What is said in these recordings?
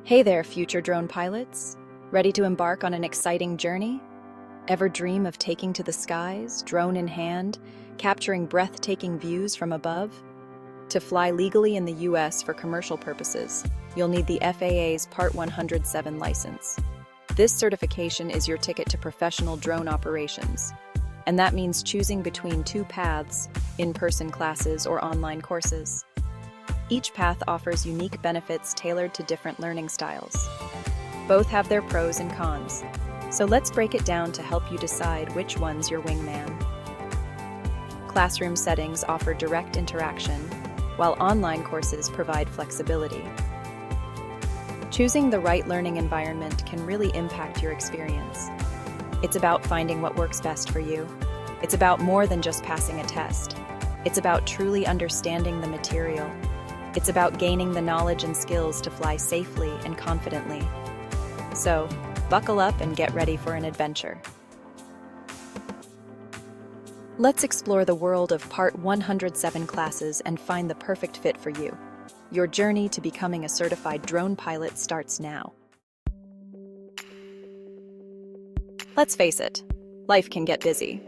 Hey there, future drone pilots. Ready to embark on an exciting journey? Ever dream of taking to the skies, drone in hand, capturing breathtaking views from above? To fly legally in the US for commercial purposes, you'll need the FAA's Part 107 license. This certification is your ticket to professional drone operations, and that means choosing between two paths, in-person classes or online courses. Each path offers unique benefits tailored to different learning styles. Both have their pros and cons, so let's break it down to help you decide which one's your wingman. Classroom settings offer direct interaction, while online courses provide flexibility. Choosing the right learning environment can really impact your experience. It's about finding what works best for you. It's about more than just passing a test. It's about truly understanding the material. It's about gaining the knowledge and skills to fly safely and confidently. So, buckle up and get ready for an adventure. Let's explore the world of Part 107 classes and find the perfect fit for you. Your journey to becoming a certified drone pilot starts now. Let's face it, life can get busy.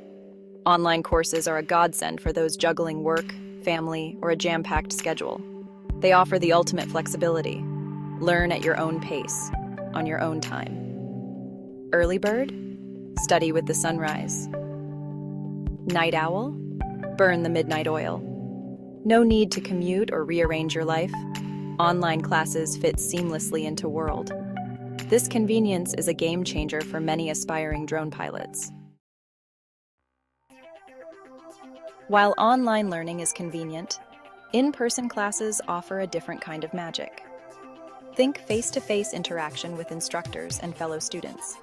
Online courses are a godsend for those juggling work, family, or a jam-packed schedule. They offer the ultimate flexibility. Learn at your own pace, on your own time. Early bird? Study with the sunrise. Night owl? Burn the midnight oil. No need to commute or rearrange your life. Online classes fit seamlessly into world. This convenience is a game changer for many aspiring drone pilots. While online learning is convenient, in-person classes offer a different kind of magic. Think face-to-face interaction with instructors and fellow students.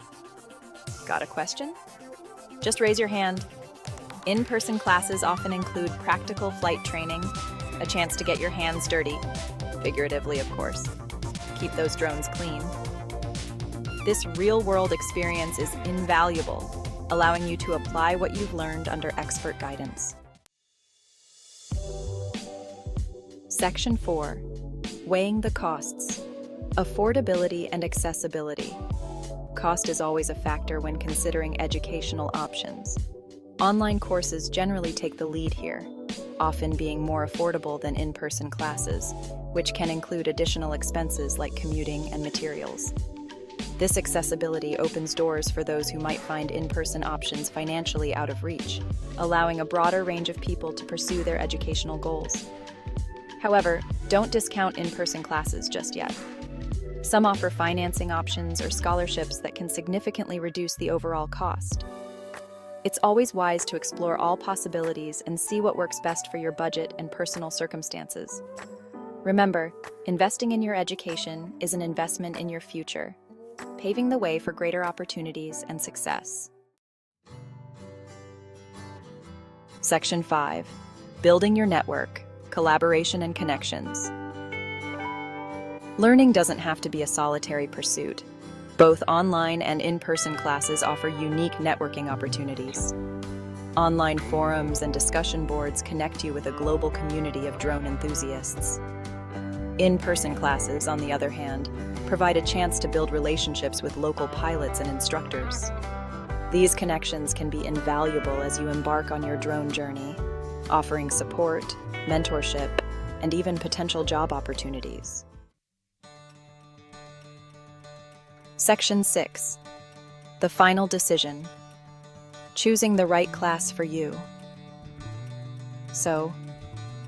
Got a question? Just raise your hand. In-person classes often include practical flight training, a chance to get your hands dirty, figuratively of course. Keep those drones clean. This real-world experience is invaluable, allowing you to apply what you've learned under expert guidance. Section 4. Weighing the costs. Affordability and accessibility. Cost is always a factor when considering educational options. Online courses generally take the lead here, often being more affordable than in-person classes, which can include additional expenses like commuting and materials. This accessibility opens doors for those who might find in-person options financially out of reach, allowing a broader range of people to pursue their educational goals. However, don't discount in-person classes just yet. Some offer financing options or scholarships that can significantly reduce the overall cost. It's always wise to explore all possibilities and see what works best for your budget and personal circumstances. Remember, investing in your education is an investment in your future, paving the way for greater opportunities and success. Section 5. Building your network, collaboration and connections. Learning doesn't have to be a solitary pursuit. Both online and in-person classes offer unique networking opportunities. Online forums and discussion boards connect you with a global community of drone enthusiasts. In-person classes, on the other hand, provide a chance to build relationships with local pilots and instructors. These connections can be invaluable as you embark on your drone journey, offering support, mentorship, and even potential job opportunities. Section 6. The final decision. Choosing the right class for you. So,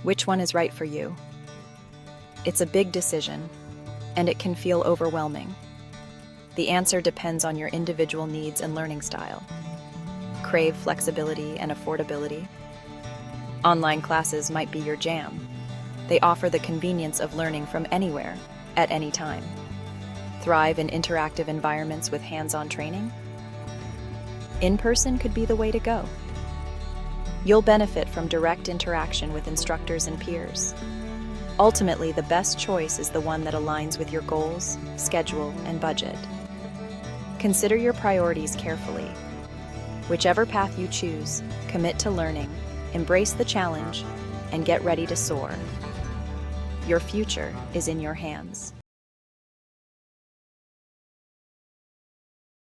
which one is right for you? It's a big decision, and it can feel overwhelming. The answer depends on your individual needs and learning style. Crave flexibility and affordability? Online classes might be your jam. They offer the convenience of learning from anywhere, at any time. Thrive in interactive environments with hands-on training? In-person could be the way to go. You'll benefit from direct interaction with instructors and peers. Ultimately, the best choice is the one that aligns with your goals, schedule, and budget. Consider your priorities carefully. Whichever path you choose, commit to learning, embrace the challenge, and get ready to soar. Your future is in your hands.